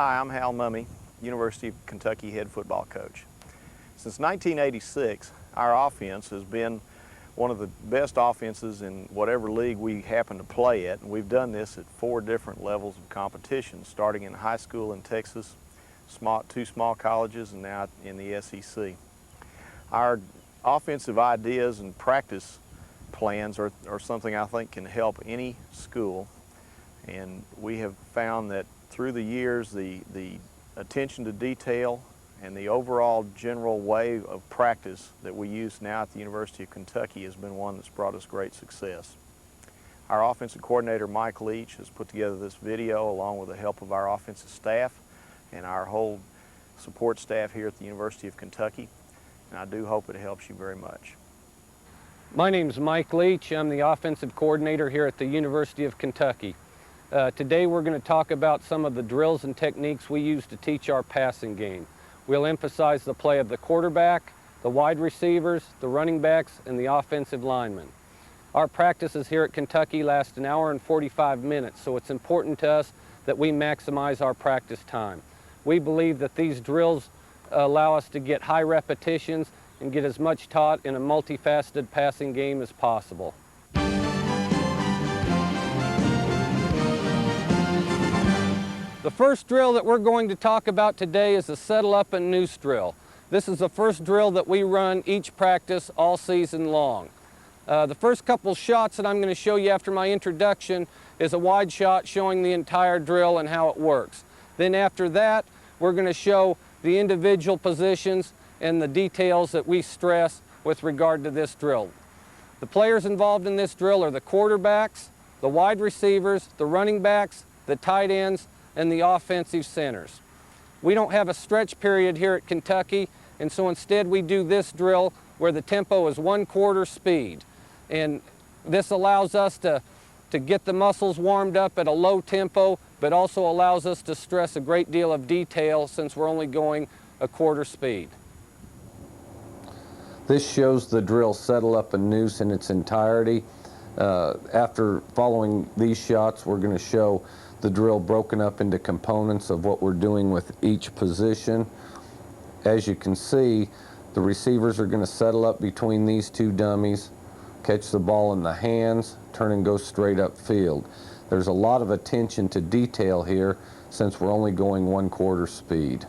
Hi, I'm Hal Mumme, University of Kentucky head football coach. Since 1986, our offense has been one of the best offenses in whatever league we happen to play at, and we've done this at 4 different levels of competition, starting in high school in Texas, 2 small colleges, and now in the SEC. Our offensive ideas and practice plans are something I think can help any school, and we have found that through the years the attention to detail and the overall general way of practice that we use now at the University of Kentucky has been one that's brought us great success. Our offensive coordinator, Mike Leach, has put together this video along with the help of our offensive staff and our whole support staff here at the University of Kentucky, and I do hope it helps you very much. My name's Mike Leach. I'm the offensive coordinator here at the University of Kentucky. Today we're going to talk about some of the drills and techniques we use to teach our passing game. We'll emphasize the play of the quarterback, the wide receivers, the running backs, and the offensive linemen. Our practices here at Kentucky last an hour and 45 minutes, so it's important to us that we maximize our practice time. We believe that these drills allow us to get high repetitions and get as much taught in a multifaceted passing game as possible. The first drill that we're going to talk about today is the settle up and noose drill. This is the first drill that we run each practice all season long. The first couple shots that I'm going to show you after my introduction is a wide shot showing the entire drill and how it works. Then after that, we're going to show the individual positions and the details that we stress with regard to this drill. The players involved in this drill are the quarterbacks, the wide receivers, the running backs, the tight ends, and the offensive centers. We don't have a stretch period here at Kentucky, and so instead we do this drill where the tempo is 1/4 speed. And this allows us to get the muscles warmed up at a low tempo, but also allows us to stress a great deal of detail since we're only going 1/4 speed. This shows the drill settle up and noose in its entirety. After following these shots, we're going to show the drill broken up into components of what we're doing with each position. As you can see, the receivers are going to settle up between these 2 dummies, catch the ball in the hands, turn and go straight up field. There's a lot of attention to detail here since we're only going 1/4 speed.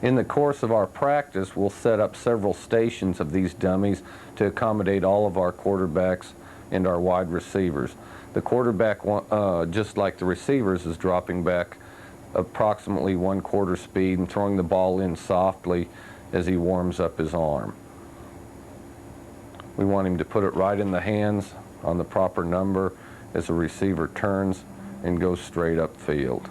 In the course of our practice, we'll set up several stations of these dummies to accommodate all of our quarterbacks and our wide receivers. The quarterback, just like the receivers, is dropping back approximately 1/4 speed and throwing the ball in softly as he warms up his arm. We want him to put it right in the hands on the proper number as the receiver turns and goes straight up field.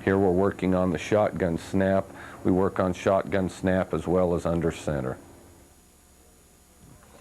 Here we're working on the shotgun snap. We work on shotgun snap as well as under center.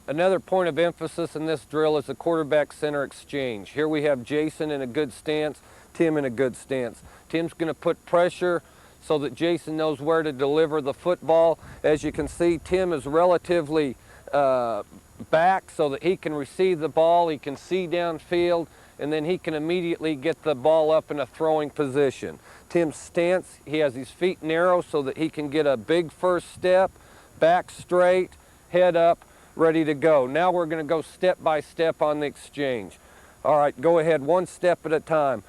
Another point of emphasis in this drill is the quarterback-center exchange. Here we have Jason in a good stance, Tim in a good stance. Tim's going to put pressure so that Jason knows where to deliver the football. As you can see, Tim is relatively back so that he can receive the ball, he can see downfield, and then he can immediately get the ball up in a throwing position. Tim's stance, he has his feet narrow so that he can get a big first step, back straight, head up, ready to go. Now we're going to go step by step on the exchange. All right, go ahead, 1 step at a time.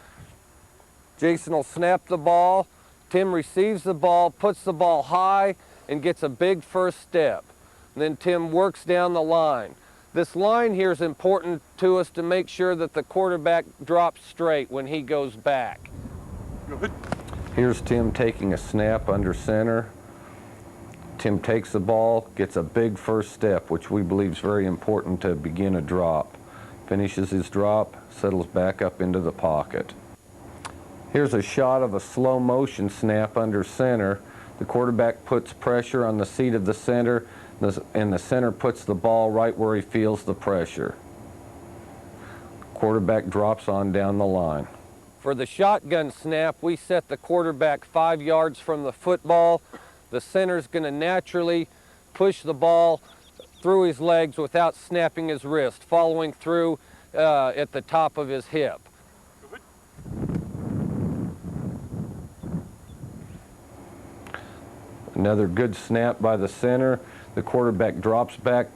Jason will snap the ball. Tim receives the ball, puts the ball high, and gets a big first step. And then Tim works down the line. This line here is important to us to make sure that the quarterback drops straight when he goes back. Good. Here's Tim taking a snap under center. Tim takes the ball, gets a big first step, which we believe is very important to begin a drop. Finishes his drop, settles back up into the pocket. Here's a shot of a slow motion snap under center. The quarterback puts pressure on the seat of the center, and the center puts the ball right where he feels the pressure. Quarterback drops on down the line. For the shotgun snap, we set the quarterback 5 yards from the football. The center's going to naturally push the ball through his legs without snapping his wrist, following through at the top of his hip. Another good snap by the center. The quarterback drops back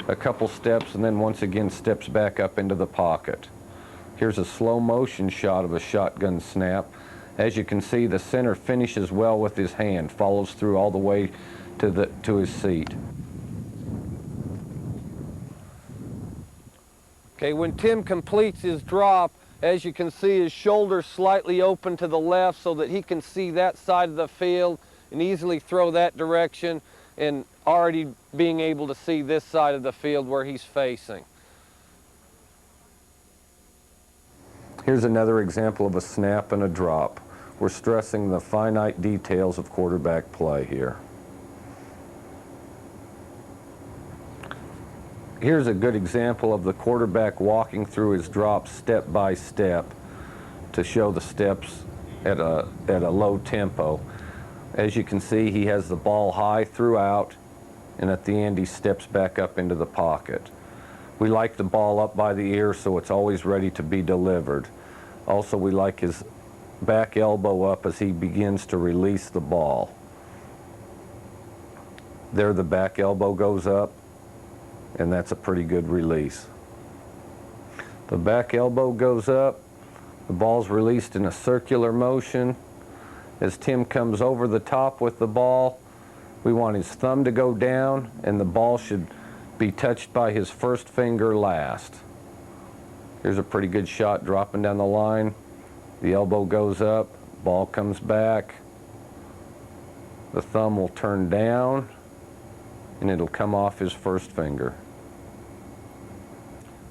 a couple steps and then once again steps back up into the pocket. Here's a slow motion shot of a shotgun snap. As you can see, the center finishes well with his hand, follows through all the way to his seat. Okay, when Tim completes his drop, as you can see, his shoulders slightly open to the left so that he can see that side of the field and easily throw that direction, and already being able to see this side of the field where he's facing. Here's another example of a snap and a drop. We're stressing the finite details of quarterback play here. Here's a good example of the quarterback walking through his drop step by step to show the steps at a low tempo. As you can see, he has the ball high throughout, and at the end he steps back up into the pocket. We like the ball up by the ear so it's always ready to be delivered. Also, we like his back elbow up as he begins to release the ball. There the back elbow goes up, and that's a pretty good release. The back elbow goes up, the ball's released in a circular motion. As Tim comes over the top with the ball, we want his thumb to go down and the ball should be touched by his first finger last. Here's a pretty good shot dropping down the line. The elbow goes up, ball comes back. The thumb will turn down and it'll come off his first finger.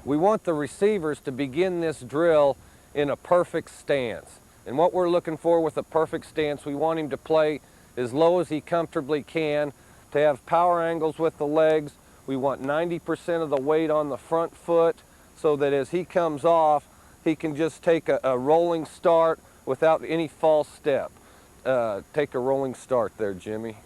We want the receivers to begin this drill in a perfect stance. And what we're looking for with a perfect stance, we want him to play as low as he comfortably can, to have power angles with the legs. We want 90% of the weight on the front foot so that as he comes off, he can just take a rolling start without any false step. Take a rolling start there, Jimmy.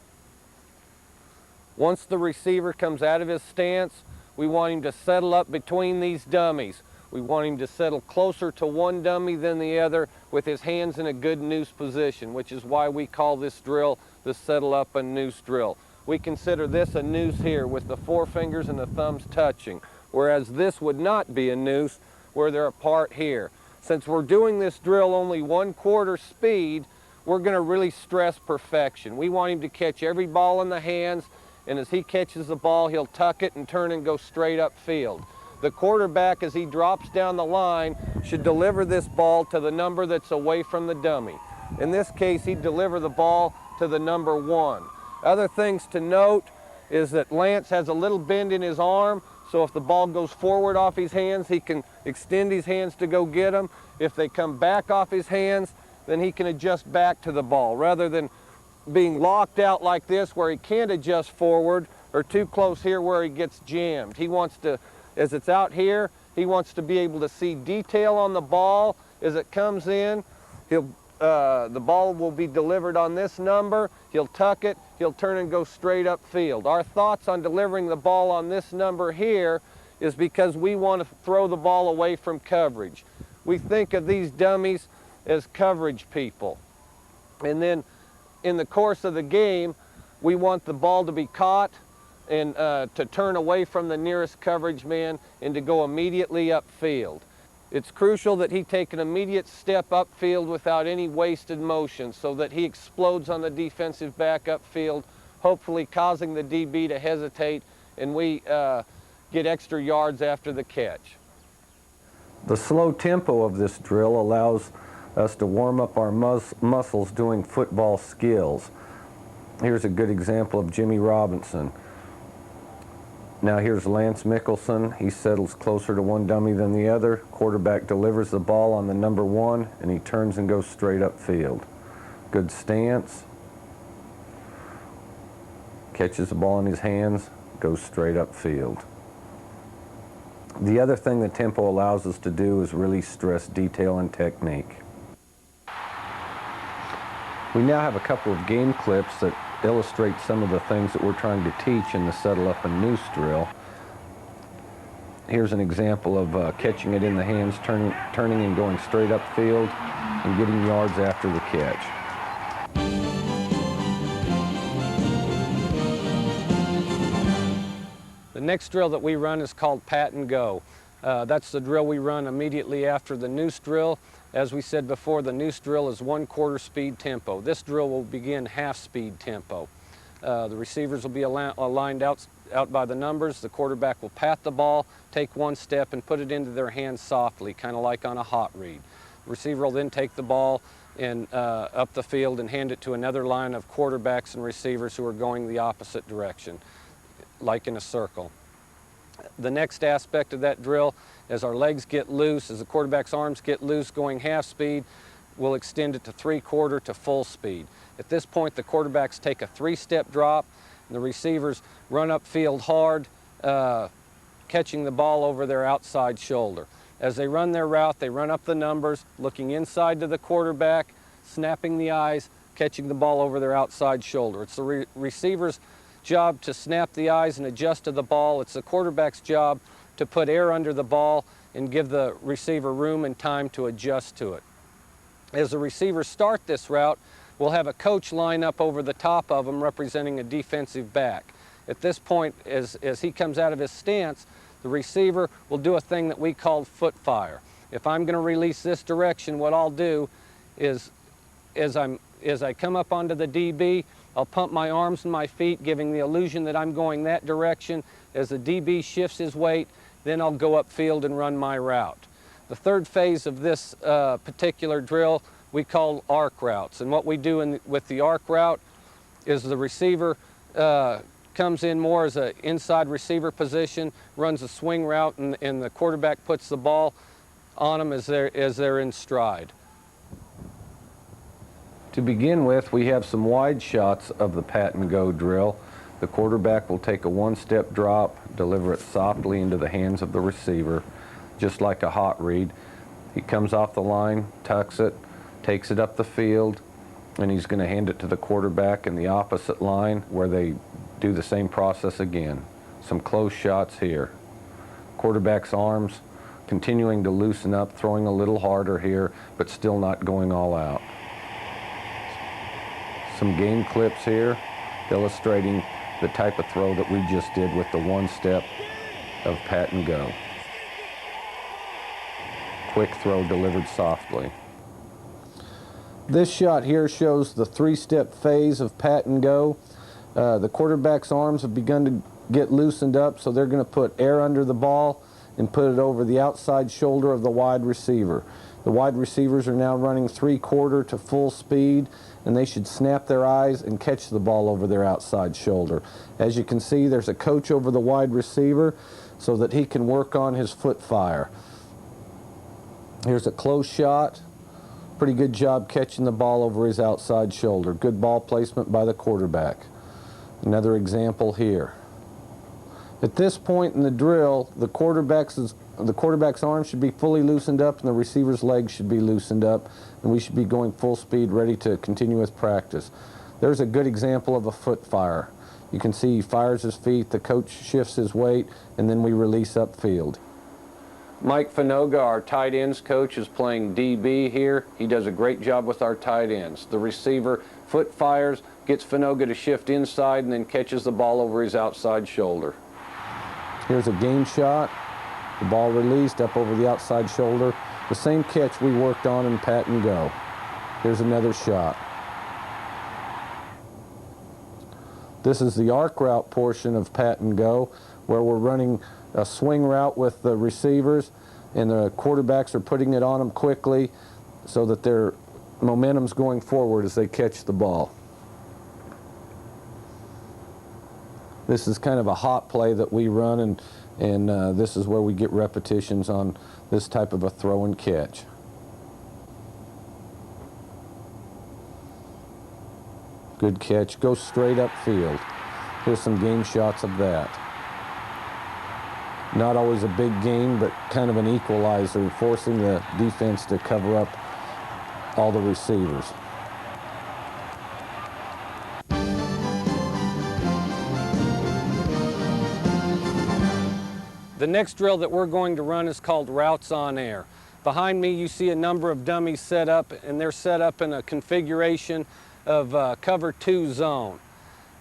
Once the receiver comes out of his stance, we want him to settle up between these dummies. We want him to settle closer to one dummy than the other with his hands in a good noose position, which is why we call this drill the settle up and noose drill. We consider this a noose here with the forefingers and the thumbs touching, whereas this would not be a noose where they're apart here. Since we're doing this drill only 1/4 speed, we're going to really stress perfection. We want him to catch every ball in the hands, and as he catches the ball, he'll tuck it and turn and go straight upfield. The quarterback, as he drops down the line, should deliver this ball to the number that's away from the dummy. In this case, he'd deliver the ball to the number 1. Other things to note is that Lance has a little bend in his arm, so if the ball goes forward off his hands, he can extend his hands to go get them. If they come back off his hands, then he can adjust back to the ball, rather than being locked out like this where he can't adjust forward, or too close here where he gets jammed. He wants to, as it's out here, he wants to be able to see detail on the ball as it comes in. The ball will be delivered on this number. He'll tuck it, he'll turn and go straight upfield. Our thoughts on delivering the ball on this number here is because we want to throw the ball away from coverage. We think of these dummies as coverage people. And then in the course of the game, we want the ball to be caught and to turn away from the nearest coverage man and to go immediately upfield. It's crucial that he take an immediate step upfield without any wasted motion so that he explodes on the defensive back upfield, hopefully causing the DB to hesitate and we get extra yards after the catch. The slow tempo of this drill allows us to warm up our muscles doing football skills. Here's a good example of Jimmy Robinson. Now here's Lance Mickelson. He settles closer to one dummy than the other. Quarterback delivers the ball on the number 1 and he turns and goes straight upfield. Good stance. Catches the ball in his hands, goes straight upfield. The other thing the tempo allows us to do is really stress detail and technique. We now have a couple of game clips that illustrate some of the things that we're trying to teach in the settle up and noose drill. Here's an example of catching it in the hands, turning and going straight upfield and getting yards after the catch. next drill that we run is called pat and go. That's the drill we run immediately after the noose drill. As we said before, the noose drill is 1/4 speed tempo. This drill will begin half speed tempo. The receivers will be aligned out by the numbers. The quarterback will pat the ball, take one step, and put it into their hands softly, kind of like on a hot read. The receiver will then take the ball and up the field and hand it to another line of quarterbacks and receivers who are going the opposite direction, like in a circle. The next aspect of that drill, as our legs get loose, as the quarterback's arms get loose going half speed, we'll extend it to 3/4 to full speed. At this point, the quarterbacks take a 3-step drop, and the receivers run upfield hard, catching the ball over their outside shoulder. As they run their route, they run up the numbers, looking inside to the quarterback, snapping the eyes, catching the ball over their outside shoulder. It's the receiver's job to snap the eyes and adjust to the ball. It's the quarterback's job to put air under the ball and give the receiver room and time to adjust to it. As the receivers start this route, we'll have a coach line up over the top of them representing a defensive back. At this point, as he comes out of his stance, the receiver will do a thing that we call foot fire. If I'm going to release this direction, what I'll do is, as I come up onto the DB, I'll pump my arms and my feet, giving the illusion that I'm going that direction. As the DB shifts his weight, then I'll go upfield and run my route. The third phase of this particular drill we call arc routes. And what we do with the arc route is the receiver comes in more as an inside receiver position, runs a swing route, and the quarterback puts the ball on them as they're in stride. To begin with, we have some wide shots of the pat and go drill. The quarterback will take a 1-step drop, deliver it softly into the hands of the receiver, just like a hot read. He comes off the line, tucks it, takes it up the field, and he's going to hand it to the quarterback in the opposite line where they do the same process again. Some close shots here. Quarterback's arms continuing to loosen up, throwing a little harder here, but still not going all out. Some game clips here illustrating the type of throw that we just did with the 1-step of pat and go. Quick throw delivered softly. This shot here shows the 3-step phase of pat and go. The quarterback's arms have begun to get loosened up, so they're going to put air under the ball and put it over the outside shoulder of the wide receiver. The wide receivers are now running 3/4 to full speed, and they should snap their eyes and catch the ball over their outside shoulder. As you can see, there's a coach over the wide receiver so that he can work on his foot fire. Here's a close shot. Pretty good job catching the ball over his outside shoulder. Good ball placement by the quarterback. Another example here. At this point in the drill, the quarterback's arm should be fully loosened up and the receiver's legs should be loosened up, and we should be going full speed, ready to continue with practice. There's a good example of a foot fire. You can see he fires his feet, the coach shifts his weight, and then we release upfield. Mike Finoga, our tight ends coach, is playing DB here. He does a great job with our tight ends. The receiver foot fires, gets Finoga to shift inside, and then catches the ball over his outside shoulder. Here's a game shot. The ball released up over the outside shoulder. The same catch we worked on in pat and go. Here's another shot. This is the arc route portion of pat and go, where we're running a swing route with the receivers, and the quarterbacks are putting it on them quickly so that their momentum's going forward as they catch the ball. This is kind of a hot play that we run, and this is where we get repetitions on this type of a throw and catch. Good catch, go straight upfield. Here's some game shots of that. Not always a big gain, but kind of an equalizer, forcing the defense to cover up all the receivers. The next drill that we're going to run is called routes on air. Behind me you see a number of dummies set up, and they're set up in a configuration of cover 2 zone.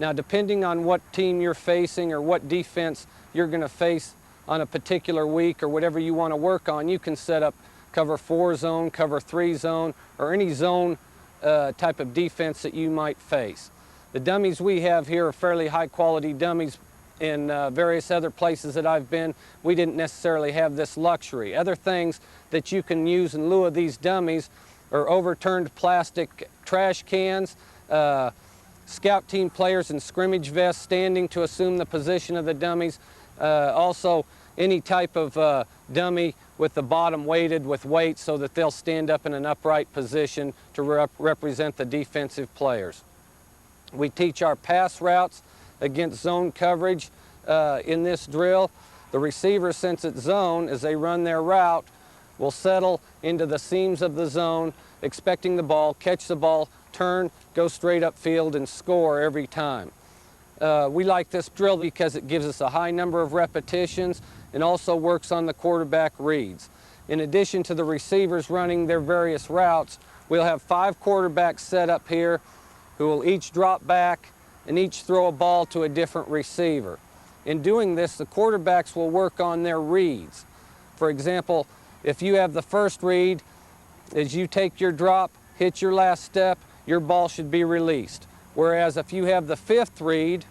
Now, depending on what team you're facing or what defense you're going to face on a particular week or whatever you want to work on, you can set up cover 4 zone, cover 3 zone, or any zone type of defense that you might face. The dummies we have here are fairly high quality dummies. In various other places that I've been, we didn't necessarily have this luxury. Other things that you can use in lieu of these dummies are overturned plastic trash cans, scout team players in scrimmage vests standing to assume the position of the dummies, also any type of dummy with the bottom weighted with weight so that they'll stand up in an upright position to represent the defensive players. We teach our pass routes against zone coverage in this drill. The receiver, since it's zone, as they run their route, will settle into the seams of the zone, expecting the ball, catch the ball, turn, go straight upfield, and score every time. We like this drill because it gives us a high number of repetitions and also works on the quarterback reads. In addition to the receivers running their various routes, we'll have 5 quarterbacks set up here who will each drop back and each throw a ball to a different receiver. In doing this, the quarterbacks will work on their reads. For example, if you have the first read, as you take your drop, hit your last step, your ball should be released. Whereas if you have the 5th read,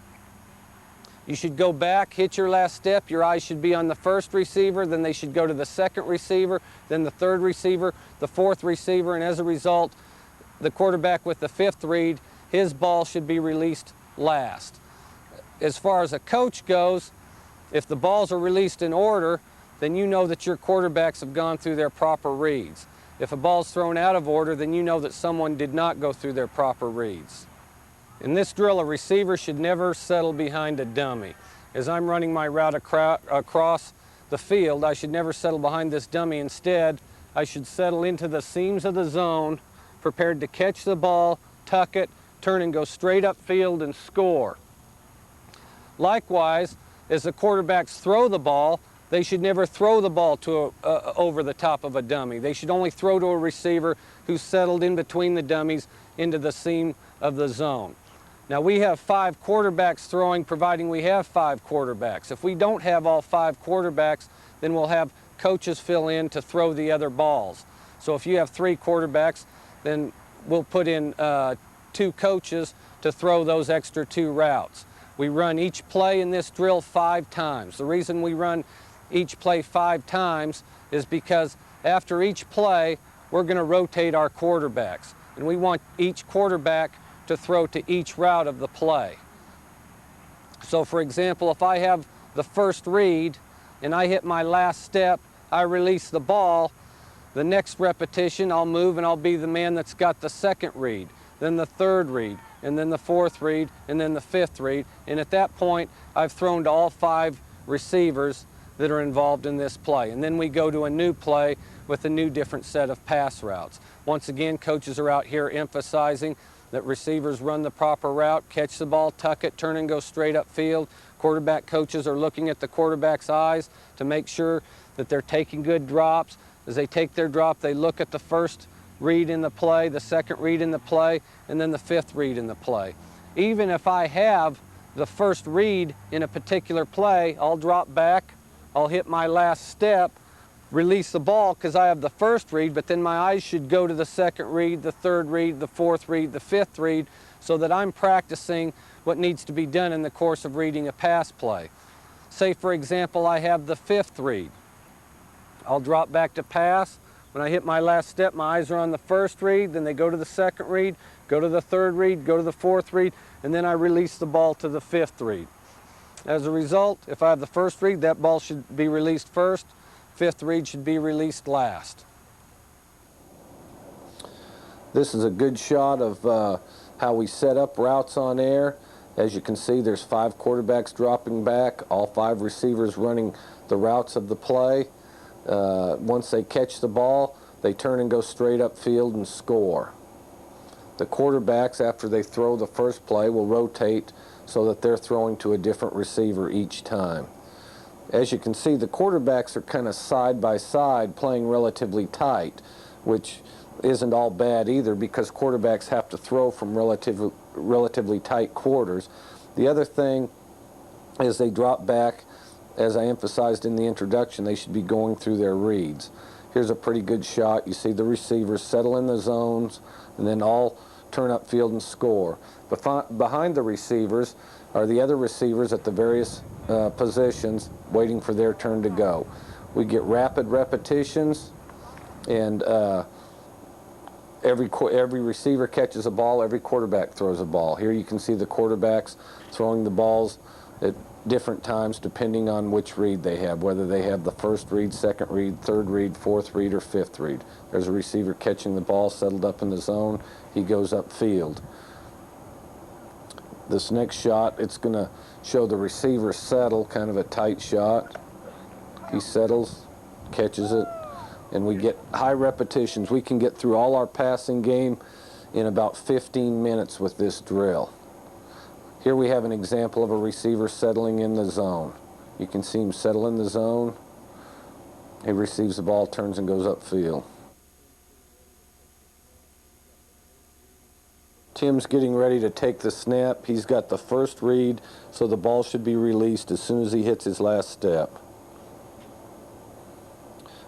you should go back, hit your last step, your eyes should be on the first receiver, then they should go to the 2nd receiver, then the 3rd receiver, the 4th receiver, and as a result, the quarterback with the 5th read, his ball should be released last. As far as a coach goes, if the balls are released in order, then you know that your quarterbacks have gone through their proper reads. If a ball's thrown out of order, then you know that someone did not go through their proper reads. In this drill, a receiver should never settle behind a dummy. As I'm running my route across the field, I should never settle behind this dummy. Instead, I should settle into the seams of the zone, prepared to catch the ball, tuck it, turn and go straight upfield and score. Likewise, as the quarterbacks throw the ball, they should never throw the ball to over the top of a dummy. They should only throw to a receiver who's settled in between the dummies into the seam of the zone. Now we have 5 quarterbacks throwing, providing we have 5 quarterbacks. If we don't have all 5 quarterbacks, then we'll have coaches fill in to throw the other balls. So if you have 3 quarterbacks, then we'll put in 2 coaches to throw those extra 2 routes. We run each play in this drill 5 times. The reason we run each play 5 times is because after each play, we're going to rotate our quarterbacks. And we want each quarterback to throw to each route of the play. So for example, if I have the first read and I hit my last step, I release the ball, the next repetition I'll move and I'll be the man that's got the second read, then the third read, and then the fourth read, and then the fifth read. And at that point, I've thrown to all 5 receivers that are involved in this play. And then we go to a new play with a new different set of pass routes. Once again, coaches are out here emphasizing that receivers run the proper route, catch the ball, tuck it, turn and go straight upfield. Quarterback coaches are looking at the quarterback's eyes to make sure that they're taking good drops. As they take their drop, they look at the first read in the play, the second read in the play, and then the 5th read in the play. Even if I have the first read in a particular play, I'll drop back, I'll hit my last step, release the ball because I have the first read, but then my eyes should go to the second read, the third read, the fourth read, the 5th read, so that I'm practicing what needs to be done in the course of reading a pass play. Say, for example, I have the 5th read. I'll drop back to pass. When I hit my last step, my eyes are on the first read, then they go to the second read, go to the third read, go to the fourth read, and then I release the ball to the 5th read. As a result, if I have the first read, that ball should be released first. 5th read should be released last. This is a good shot of how we set up routes on air. As you can see, there's 5 quarterbacks dropping back, all 5 receivers running the routes of the play. Once they catch the ball, they turn and go straight upfield and score. The quarterbacks, after they throw the first play, will rotate so that they're throwing to a different receiver each time. As you can see, the quarterbacks are kind of side by side, playing relatively tight, which isn't all bad either because quarterbacks have to throw from relatively tight quarters. The other thing is they drop back, as I emphasized in the introduction, they should be going through their reads. Here's a pretty good shot. You see the receivers settle in the zones and then all turn up field and score. Behind the receivers are the other receivers at the various positions waiting for their turn to go. We get rapid repetitions, and every receiver catches a ball, every quarterback throws a ball. Here you can see the quarterbacks throwing the balls at different times depending on which read they have, whether they have the first read, second read, third read, fourth read, or fifth read. There's a receiver catching the ball, settled up in the zone. He goes upfield. This next shot, it's going to show the receiver settle, kind of a tight shot. He settles, catches it, and we get high repetitions. We can get through all our passing game in about 15 minutes with this drill. Here we have an example of a receiver settling in the zone. You can see him settle in the zone. He receives the ball, turns and goes upfield. Tim's getting ready to take the snap. He's got the first read, so the ball should be released as soon as he hits his last step.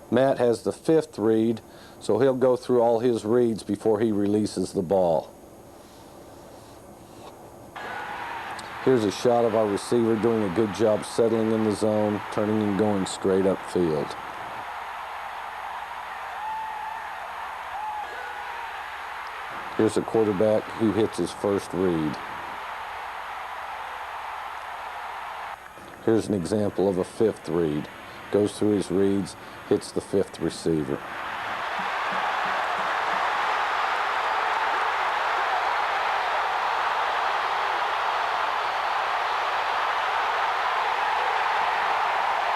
Matt has the fifth read, so he'll go through all his reads before he releases the ball. Here's a shot of our receiver doing a good job settling in the zone, turning and going straight upfield. Here's a quarterback who hits his first read. Here's an example of a fifth read. Goes through his reads, hits the fifth receiver.